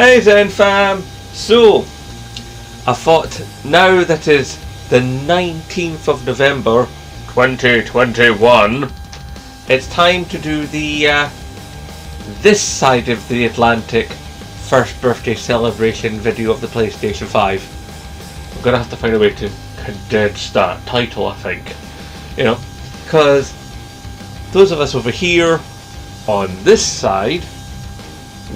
Hey Zen fam! So, I thought now that is the 19th of November 2021, it's time to do the this side of the Atlantic first birthday celebration video of the PlayStation 5. I'm gonna have to find a way to condense that title, I think. You know, because those of us over here on this side,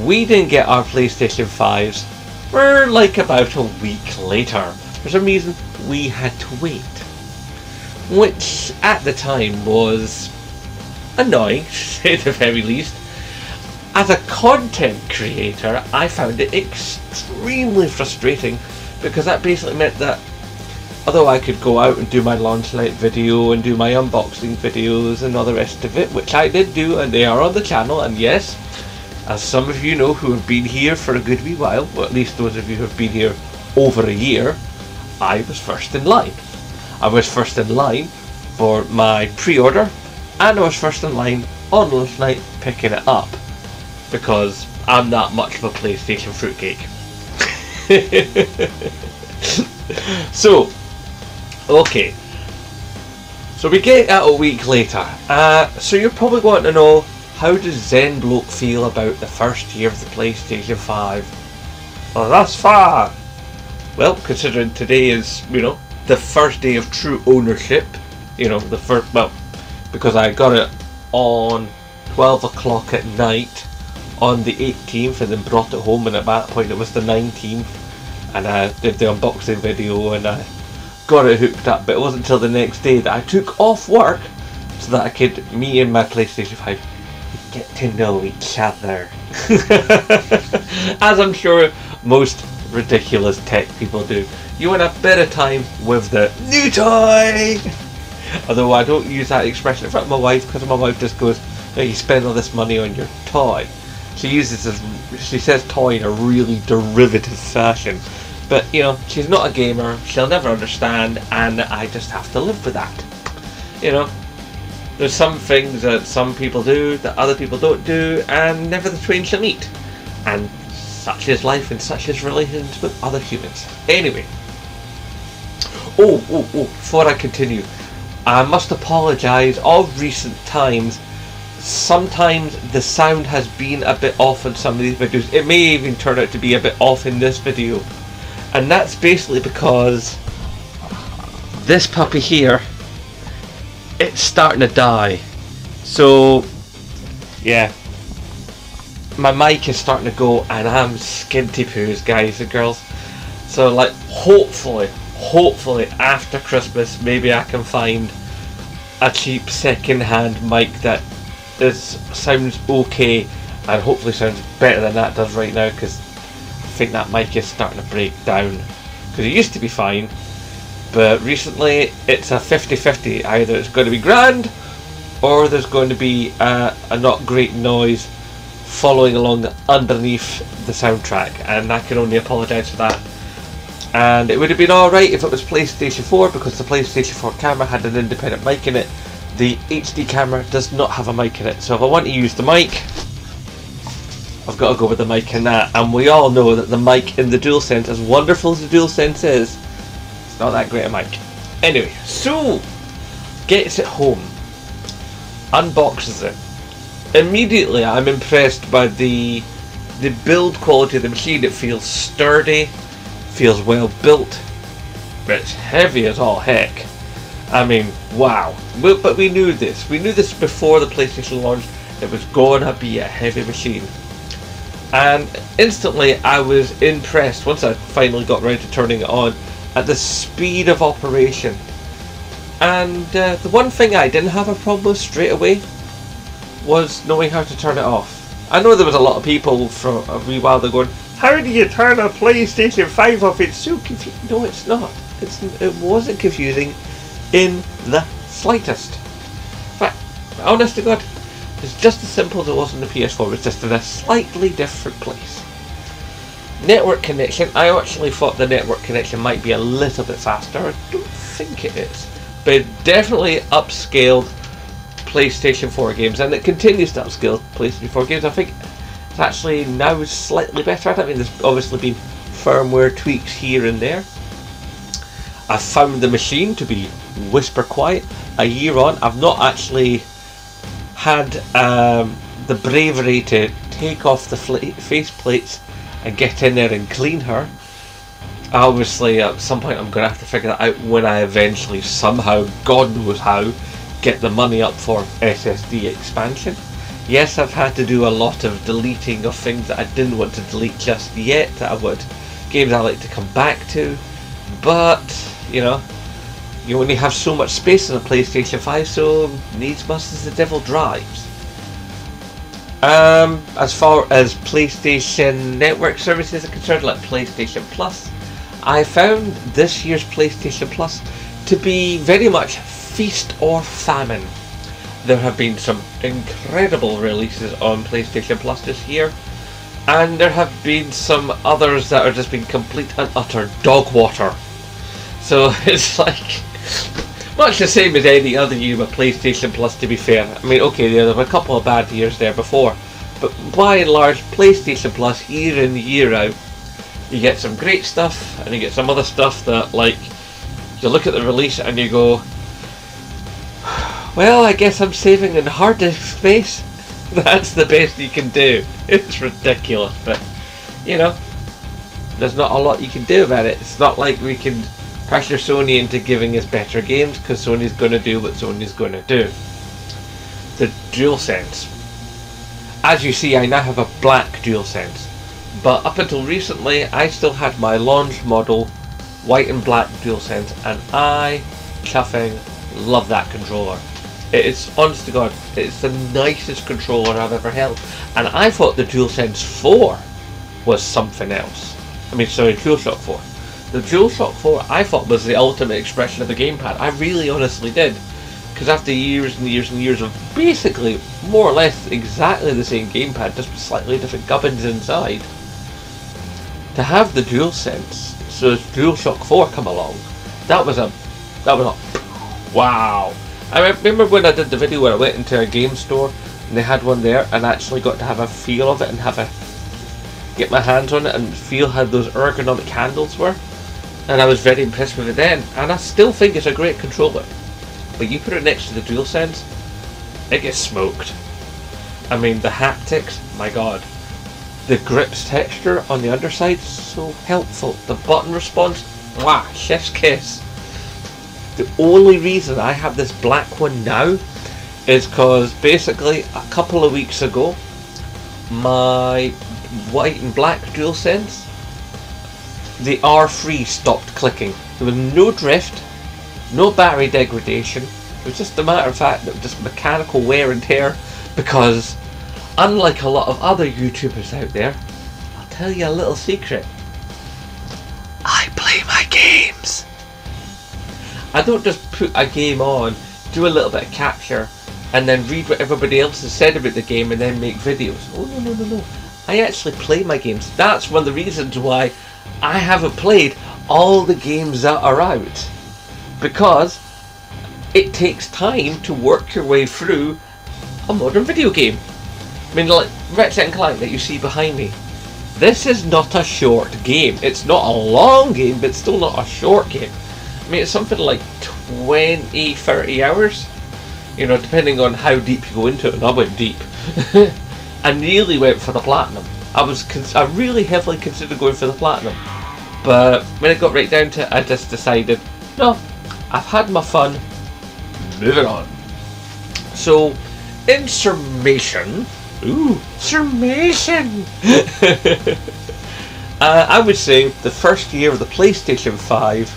we didn't get our PlayStation 5s for like about a week later. For some reason, we had to wait. Which, at the time, was annoying, to say the very least. As a content creator, I found it extremely frustrating, because that basically meant that although I could go out and do my launch night video and do my unboxing videos and all the rest of it, which I did do, and they are on the channel, and yes, as some of you know who have been here for a good wee while, or at least those of you who have been here over a year, I was first in line. I was first in line for my pre-order, and I was first in line on launch night picking it up, because I'm not much of a PlayStation fruitcake. So, okay. So we get it a week later. So you're probably wanting to know, how does Zen Bloke feel about the first year of the PlayStation 5? Well, thus far, well, considering today is, you know, the first day of true ownership, you know, the first, well, because I got it on 12 o'clock at night on the 18th and then brought it home, and at that point it was the 19th, and I did the unboxing video and I got it hooked up, but it wasn't until the next day that I took off work so that I could, me and my PlayStation 5, get to know each other. As I'm sure most ridiculous tech people do. You want a bit of time with the new toy! Although I don't use that expression in front of my wife, because my wife just goes, oh, you spend all this money on your toy. She uses this, she says toy in a really derivative fashion. But, you know, she's not a gamer, she'll never understand, and I just have to live with that. You know, there's some things that some people do that other people don't do, and never the twain shall meet. And such is life, and such is relations with other humans. Anyway. Before I continue, I must apologise. Of recent times, sometimes the sound has been a bit off in some of these videos. It may even turn out to be a bit off in this video. And that's basically because this puppy here, it's starting to die. So yeah, my mic is starting to go and I'm skinty poos, guys and girls. So like, hopefully after Christmas maybe I can find a cheap second-hand mic that sounds okay, and hopefully sounds better than that does right now, because I think that mic is starting to break down, because it used to be fine, but recently it's a 50-50. Either it's going to be grand, or there's going to be a not great noise following along underneath the soundtrack, and I can only apologise for that. And it would have been alright if it was PlayStation 4, because the PlayStation 4 camera had an independent mic in it. The HD camera does not have a mic in it, so if I want to use the mic, I've got to go with the mic in that. And we all know that the mic in the DualSense, as wonderful as the DualSense is, it's not that great a mic. Anyway, so gets it home, unboxes it. Immediately I'm impressed by the build quality of the machine. It feels sturdy, feels well built, but it's heavy as all heck. I mean, wow. But we knew this. We knew this before the PlayStation launched. It was going to be a heavy machine. And instantly I was impressed, once I finally got around to turning it on, at the speed of operation. And the one thing I didn't have a problem with straight away was knowing how to turn it off. I know there was a lot of people for a wee while there going, how do you turn a PlayStation 5 off? It's so confusing. No, it's not. It wasn't confusing in the slightest. In fact, honest to God, it's just as simple as it was on the PS4. It's just in a slightly different place. Network connection. I actually thought the network connection might be a little bit faster. I don't think it is, but it definitely upscaled PlayStation 4 games, and it continues to upscale PlayStation 4 games. I think It's actually now slightly better at it. I mean, there's obviously been firmware tweaks here and there. I found the machine to be whisper quiet. A year on, I've not actually had the bravery to take off the face plates and get in there and clean her. Obviously, at some point I'm going to have to figure that out when I eventually, somehow, God knows how, get the money up for SSD expansion. Yes, I've had to do a lot of deleting of things that I didn't want to delete just yet, games I like to come back to, but, you know, you only have so much space on a PlayStation 5, so needs must as the devil drives. As far as PlayStation Network services are concerned, like PlayStation Plus, I found this year's PlayStation Plus to be very much feast or famine. There have been some incredible releases on PlayStation Plus this year, and there have been some others that are just been complete and utter dog water. So it's like much the same as any other year with PlayStation Plus, to be fair. I mean, okay, there were a couple of bad years there before, but by and large, PlayStation Plus, year in, year out, you get some great stuff, and you get some other stuff that, like, you look at the release and you go, well, I guess I'm saving in hard disk space. That's the best you can do. It's ridiculous, but, you know, there's not a lot you can do about it. It's not like we can pressure Sony into giving us better games, because Sony's going to do what Sony's going to do. The DualSense. As you see, I now have a black DualSense, but up until recently I still had my launch model white and black DualSense, and I chuffing love that controller. It's, honest to God, it's the nicest controller I've ever held, and I thought the DualSense 4 was something else. I mean, sorry, DualShock 4. The DualShock 4 I thought was the ultimate expression of a gamepad. I really honestly did. Because after years and years and years of basically more or less exactly the same gamepad, just with slightly different gubbins inside, to have the DualSense, so as DualShock 4 come along, that was a wow. I remember when I did the video where I went into a game store and they had one there, and actually got to have a feel of it and get my hands on it and feel how those ergonomic handles were, and I was very impressed with it then, and I still think it's a great controller. But you put it next to the DualSense, it gets smoked. I mean, the haptics, my god. The grips texture on the underside, so helpful. The button response, mwah, chef's kiss. The only reason I have this black one now is because basically a couple of weeks ago, my white and black DualSense, the R3 stopped clicking. There was no drift, no battery degradation. It was just a matter of fact that it was just mechanical wear and tear, because unlike a lot of other YouTubers out there, I'll tell you a little secret. I play my games. I don't just put a game on, do a little bit of capture, and then read what everybody else has said about the game and then make videos. Oh no. I actually play my games. That's one of the reasons why I haven't played all the games that are out. Because it takes time to work your way through a modern video game. I mean, like Ratchet & Clank that you see behind me. This is not a short game. It's not a long game, but it's still not a short game. I mean, it's something like 20, 30 hours. You know, depending on how deep you go into it. And I went deep. I nearly went for the platinum. I really heavily considered going for the platinum. But when it got right down to it, I just decided, no, I've had my fun, moving on. So, in summation, I would say the first year of the PlayStation 5,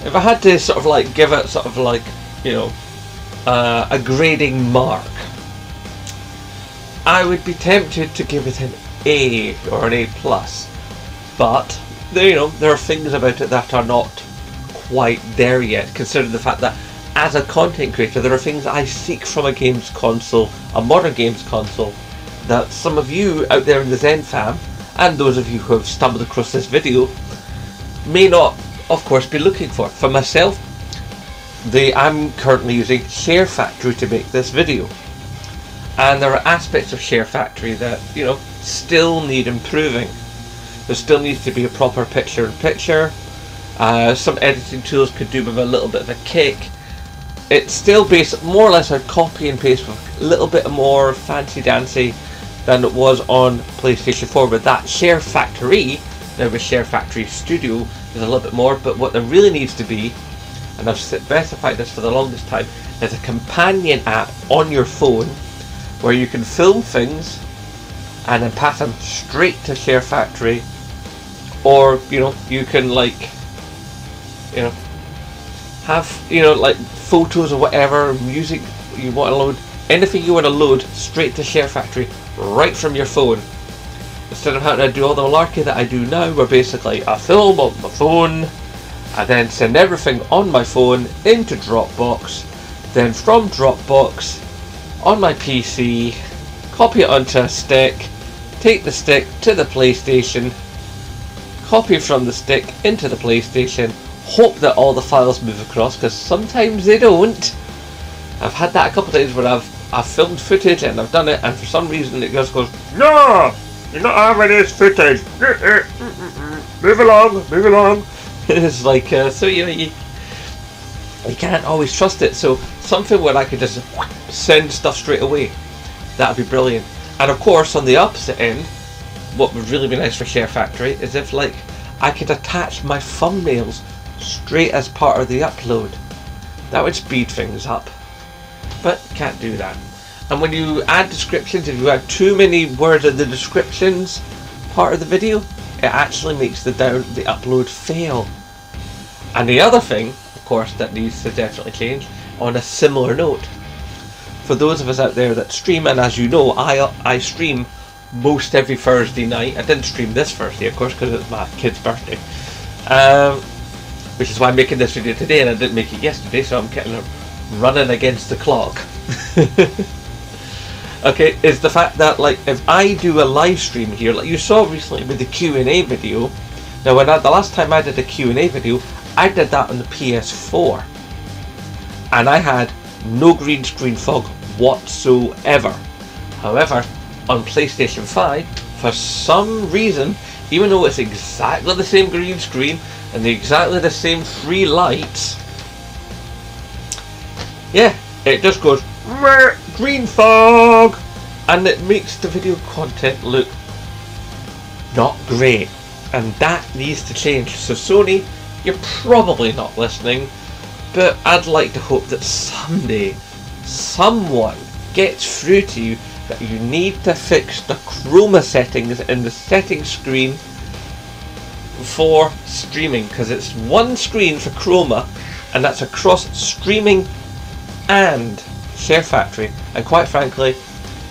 if I had to sort of like give it sort of like, you know, a grading mark, I would be tempted to give it an A or an A+. But, you know, there are things about it that are not quite there yet, considering the fact that as a content creator there are things I seek from a games console, a modern games console, that some of you out there in the Zen fam, and those of you who have stumbled across this video, may not of course be looking for. For myself, I'm currently using Share Factory to make this video. And there are aspects of Share Factory that, you know, still need improving. There still needs to be a proper picture-in-picture. Some editing tools could do with a little bit of a kick. It's still based more or less a copy and paste with a little bit more fancy-dancy than it was on PlayStation 4 with that Share Factory. Now with Share Factory Studio, there's a little bit more, but what there really needs to be, and I've specified this for the longest time, is a companion app on your phone where you can film things and then pass them straight to Share Factory, or you know, you can like, you know, have, you know, like photos or whatever, music you want to load, anything you want to load straight to Share Factory right from your phone, instead of having to do all the malarkey that I do now, where basically I film on my phone, I then send everything on my phone into Dropbox, then from Dropbox on my PC, copy it onto a stick, take the stick to the PlayStation, copy from the stick into the PlayStation, hope that all the files move across, because sometimes they don't. I've had that a couple of times where I've filmed footage and I've done it, and for some reason it just goes, no, you're not having this footage, move along. It's like, so you know, you can't always trust it. So something where I could just send stuff straight away, that would be brilliant. And of course, on the opposite end, what would really be nice for Share Factory is if, like, I could attach my thumbnails straight as part of the upload. That would speed things up, but can't do that. And when you add descriptions, if you add too many words in the descriptions part of the video, it actually makes the upload fail. And the other thing, of course, that needs to definitely change, on a similar note, for those of us out there that stream, and as you know, I stream most every Thursday night. I didn't stream this Thursday, of course, because it's my kid's birthday, which is why I'm making this video today, and I didn't make it yesterday, so I'm kind of running against the clock. Okay, is the fact that, like, if I do a live stream here, like you saw recently with the Q&A video. Now, the last time I did a Q&A video, I did that on the PS4, and I had no green screen fog whatsoever. However, on PlayStation 5, for some reason, even though it's exactly the same green screen and exactly the same 3 lights, yeah, it just goes green fog, and it makes the video content look not great, and that needs to change. So Sony, you're probably not listening, but I'd like to hope that someday someone gets through to you that you need to fix the chroma settings in the settings screen for streaming, because it's one screen for chroma, and that's across streaming and Share Factory. And quite frankly,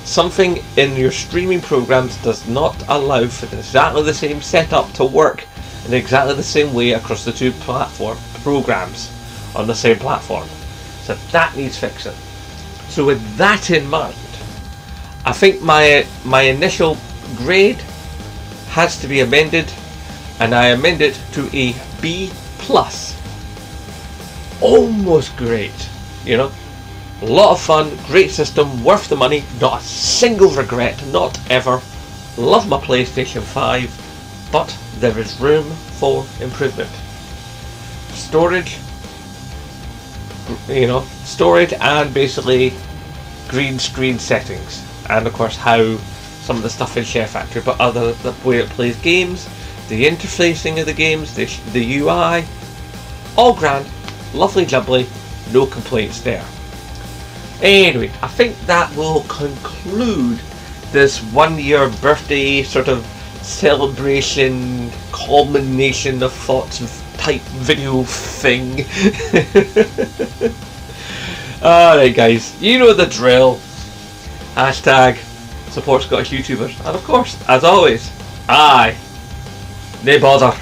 something in your streaming programs does not allow for exactly the same setup to work in exactly the same way across the two programs on the same platform. So that needs fixing. So with that in mind, I think my initial grade has to be amended, and I amend it to a B+. Almost great, you know. A lot of fun, great system, worth the money, not a single regret, not ever. Love my PlayStation 5, but there is room for improvement. Storage, you know, storage and basically green screen settings, and of course how some of the stuff in Share Factory, but the way it plays games, the interfacing of the games, the UI, all grand, lovely jubbly, no complaints there. Anyway, I think that will conclude this 1-year birthday sort of celebration, culmination of thoughts type video thing. Alright guys, you know the drill. Hashtag support Scottish YouTubers. And of course, as always, aye, nae bother.